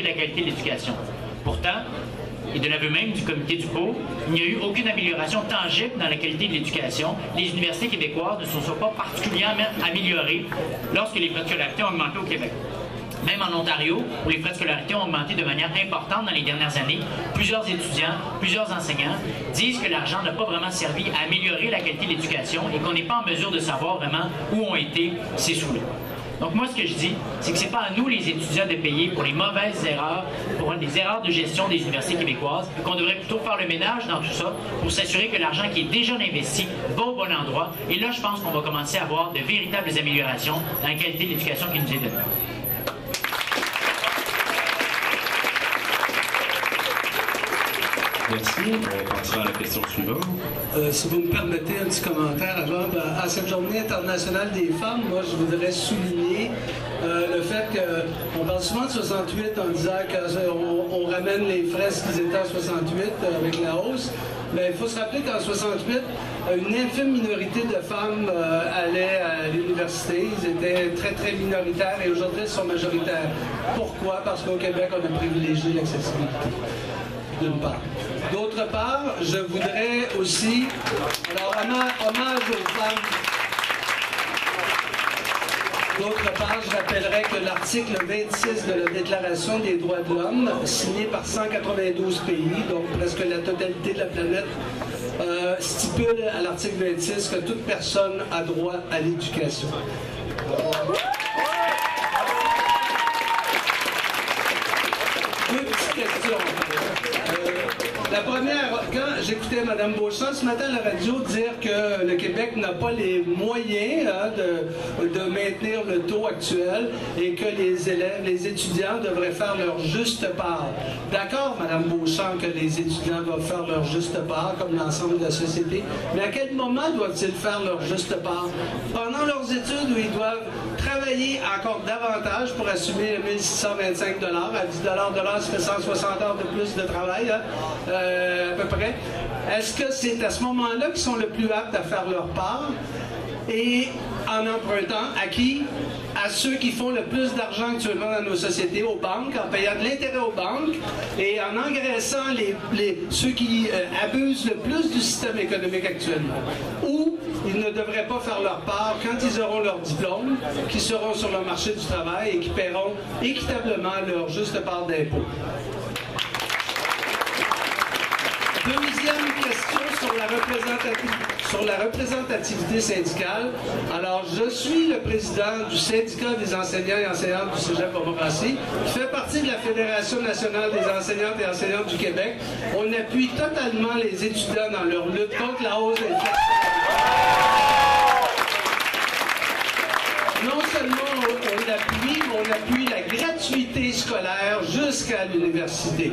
la qualité de l'éducation. Pourtant, et de l'aveu même du comité du PO, il n'y a eu aucune amélioration tangible dans la qualité de l'éducation. Les universités québécoises ne se sont pas particulièrement améliorées lorsque les frais de scolarité ont augmenté au Québec. Même en Ontario, où les frais de scolarité ont augmenté de manière importante dans les dernières années, plusieurs étudiants, plusieurs enseignants disent que l'argent n'a pas vraiment servi à améliorer la qualité de l'éducation et qu'on n'est pas en mesure de savoir vraiment où ont été ces sous-là. Donc moi, ce que je dis, c'est que ce n'est pas à nous, les étudiants, de payer pour les mauvaises erreurs, pour les erreurs de gestion des universités québécoises, et qu'on devrait plutôt faire le ménage dans tout ça pour s'assurer que l'argent qui est déjà investi va au bon endroit. Et là, je pense qu'on va commencer à avoir de véritables améliorations dans la qualité de l'éducation qui nous est donnée. Merci. On passera à la question suivante. Si vous me permettez un petit commentaire avant, à cette journée internationale des femmes, moi je voudrais souligner le fait qu'on parle souvent de 68 en disant qu'on ramène les fresques qu'ils étaient en 68 avec la hausse. Mais il faut se rappeler qu'en 68, une infime minorité de femmes allaient à l'université. Ils étaient très, très minoritaires et aujourd'hui, ils sont majoritaires. Pourquoi? Parce qu'au Québec, on a privilégié l'accessibilité, d'une part. D'autre part, je voudrais aussi, alors, hommage aux femmes. D'autre part, je rappellerai que l'article 26 de la Déclaration des droits de l'homme, signé par 192 pays, donc presque la totalité de la planète, stipule à l'article 26 que toute personne a droit à l'éducation. Deux petites questions. La première, quand j'écoutais Mme Beauchamp ce matin à la radio dire que le Québec n'a pas les moyens de maintenir le taux actuel et que les élèves, les étudiants devraient faire leur juste part. D'accord, Mme Beauchamp, que les étudiants doivent faire leur juste part, comme l'ensemble de la société, mais à quel moment doivent-ils faire leur juste part? Pendant leurs études où ils doivent travailler encore davantage pour assumer 1 625 $, à 10 $ de l'heure, ça fait 160 heures de plus de travail, à peu près. Est-ce que c'est à ce moment-là qu'ils sont le plus aptes à faire leur part? Et en empruntant, à qui? À ceux qui font le plus d'argent actuellement dans nos sociétés, aux banques, en payant de l'intérêt aux banques et en engraissant ceux qui abusent le plus du système économique actuellement. Ou ils ne devraient pas faire leur part quand ils auront leur diplôme, qui seront sur le marché du travail et qui paieront équitablement leur juste part d'impôt. Deuxième question sur la représentativité syndicale. Alors, je suis le président du syndicat des enseignants et enseignantes du Cégep Montmorency, qui fait partie de la Fédération nationale des enseignantes et enseignantes du Québec. On appuie totalement les étudiants dans leur lutte contre la hausse des frais. Non seulement on appuie, mais on appuie la gratuité scolaire jusqu'à l'université.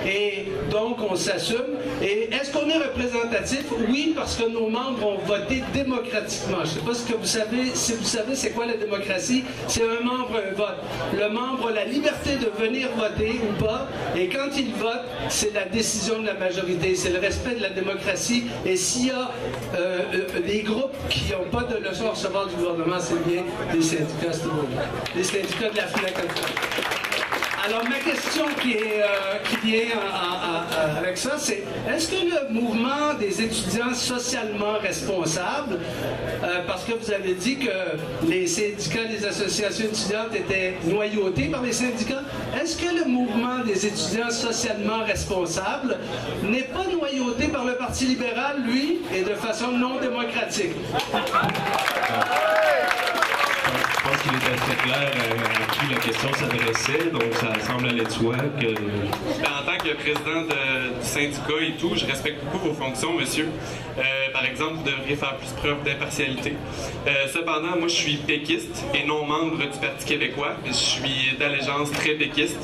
Et donc, on s'assume. Et est-ce qu'on est représentatif? Oui, parce que nos membres ont voté démocratiquement. Je ne sais pas ce que vous savez, si vous savez c'est quoi la démocratie. C'est un membre, un vote. Le membre a la liberté de venir voter ou pas. Et quand il vote, c'est la décision de la majorité. C'est le respect de la démocratie. Et s'il y a des groupes qui n'ont pas de leçons à recevoir du gouvernement, c'est bien les syndicats à ce niveau-là. Les syndicats de la FNAC. Alors, ma question qui vient avec ça, c'est est-ce que le mouvement des étudiants socialement responsables, parce que vous avez dit que les syndicats, les associations étudiantes étaient noyautés par les syndicats, est-ce que le mouvement des étudiants socialement responsables n'est pas noyauté par le Parti libéral, lui, et de façon non démocratique? Je pense qu'il était très clair à qui la question s'adressait, donc ça semble aller de soi que... En tant que président du syndicat et tout, je respecte beaucoup vos fonctions, monsieur. Par exemple, vous devriez faire plus preuve d'impartialité. Cependant, moi, je suis péquiste et non membre du Parti québécois. Je suis d'allégeance très péquiste.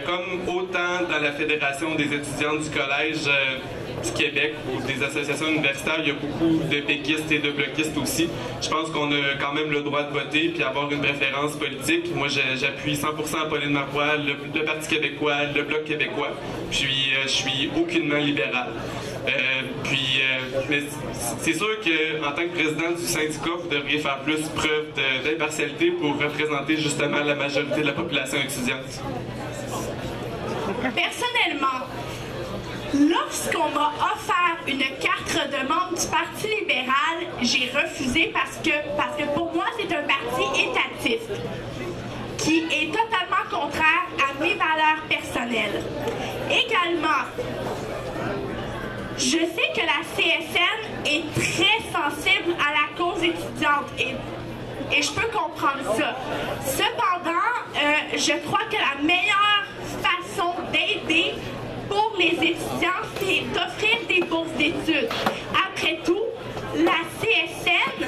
Comme autant dans la Fédération des étudiants du collège du Québec ou des associations universitaires, il y a beaucoup de péquistes et de bloquistes aussi. Je pense qu'on a quand même le droit de voter puis avoir une préférence politique. Moi, j'appuie 100% Pauline Marois, le Parti québécois, le Bloc québécois, puis je suis aucunement libéral. Mais c'est sûr qu'en tant que président du syndicat, vous devriez faire plus preuve d'impartialité pour représenter justement la majorité de la population étudiante. Personnellement, lorsqu'on m'a offert une carte de membre du Parti libéral, j'ai refusé parce que pour moi, c'est un parti étatiste qui est totalement contraire à mes valeurs personnelles. Également, je sais que la CSN est très sensible à la cause étudiante et je peux comprendre ça. Cependant, je crois que la meilleure façon d'aider pour les étudiants, c'est d'offrir des bourses d'études. Après tout, la CSN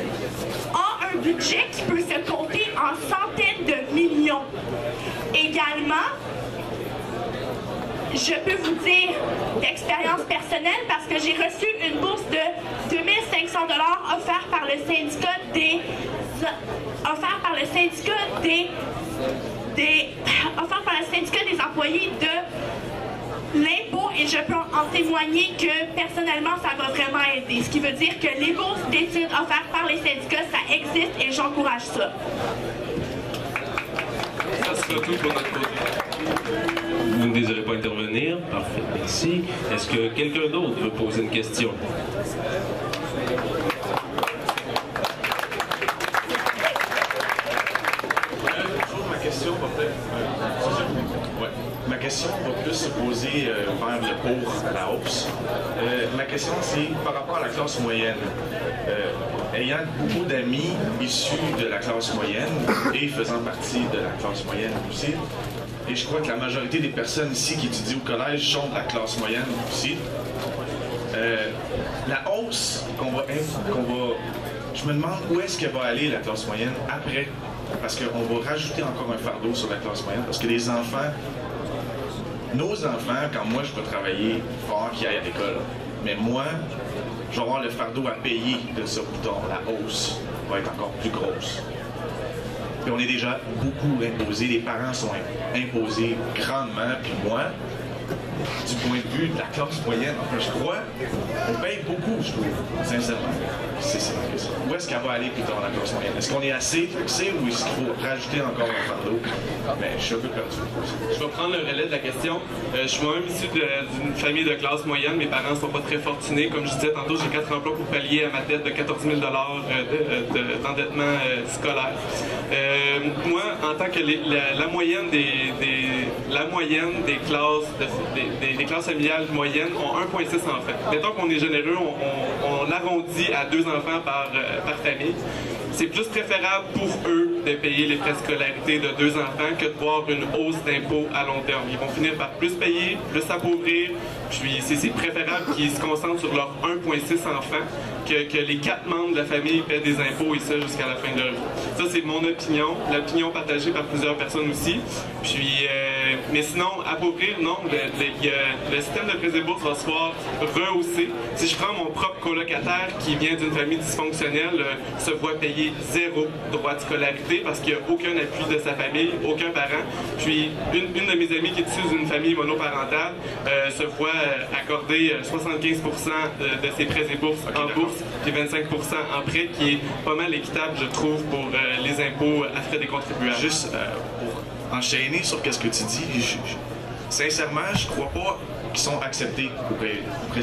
a un budget qui peut se compter en centaines de millions. Également, je peux vous dire d'expérience personnelle parce que j'ai reçu une bourse de 2 500 $ offerte par le syndicat des employés de l'impôt et je peux en témoigner que personnellement ça m'a vraiment aidé. Ce qui veut dire que les bourses d'études offertes par les syndicats, ça existe et j'encourage ça. Ça sera tout pour notre côté. Vous ne désirez pas intervenir? Parfait, merci. Est-ce que quelqu'un d'autre veut poser une question? Ma question va plus se poser vers le pour la hausse. Ma question, c'est par rapport à la classe moyenne. Ayant beaucoup d'amis issus de la classe moyenne et faisant partie de la classe moyenne aussi, et je crois que la majorité des personnes ici qui étudient au collège sont de la classe moyenne aussi, la hausse qu'on va... Je me demande où est-ce qu'elle va aller, la classe moyenne, après. Parce qu'on va rajouter encore un fardeau sur la classe moyenne, parce que les enfants, nos enfants, quand moi je peux travailler, fort qu'ils aillent à l'école, mais moi, je vais avoir le fardeau à payer de ce bouton, la hausse va être encore plus grosse. Puis on est déjà beaucoup imposés, les parents sont imposés grandement, puis moi, du point de vue de la classe moyenne, enfin je crois, on paye beaucoup, je trouve, sincèrement. C'est ça la question. Où est-ce qu'elle va aller plus tard, la classe moyenne? Est-ce qu'on est assez taxé ou est-ce qu'il faut rajouter encore un fardeau? Mais je suis un peu perdu. Je vais prendre le relais de la question. Je suis moi-même issu d'une famille de classe moyenne. Mes parents ne sont pas très fortunés. Comme je disais tantôt, j'ai 4 emplois pour pallier à ma dette de 14 000 d'endettement scolaire. Moi, en tant que la moyenne des classes familiales moyennes ont 1,6 enfants. Mettons qu'on est généreux, on arrondit à 2 enfants par famille. C'est plus préférable pour eux de payer les frais de scolarité de 2 enfants que de voir une hausse d'impôts à long terme. Ils vont finir par plus payer, plus s'appauvrir, puis c'est préférable qu'ils se concentrent sur leurs 1,6 enfants que les 4 membres de la famille paient des impôts et ça jusqu'à la fin de leur vie. Ça, c'est mon opinion, l'opinion partagée par plusieurs personnes aussi. Puis, mais sinon, appauvrir, non, le système de prêts et bourses va se voir rehausser. Si je prends mon propre colocataire qui vient d'une famille dysfonctionnelle, se voit payer 0 droit de scolarité parce qu'il n'y a aucun appui de sa famille, aucun parent. Puis, une de mes amies qui est issue d'une famille monoparentale se voit accorder 75% de ses prêts et bourses en bourse puis 25% en prêt, qui est pas mal équitable, je trouve, pour les impôts à frais des contribuables. Juste pour enchaîner sur ce que tu dis, sincèrement, je crois pas qu'ils sont acceptés pour prêts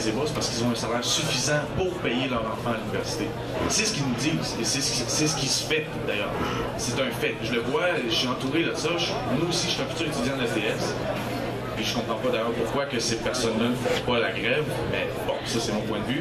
et bourses parce qu'ils ont un salaire suffisant pour payer leur enfant à l'université. C'est ce qu'ils nous disent et c'est ce qui se fait d'ailleurs. C'est un fait. Je le vois, je suis entouré de ça. Nous aussi, je suis un futur étudiant de l'ETS. Puis je comprends pas d'ailleurs pourquoi que ces personnes-là ne font pas la grève, mais bon, ça c'est mon point de vue.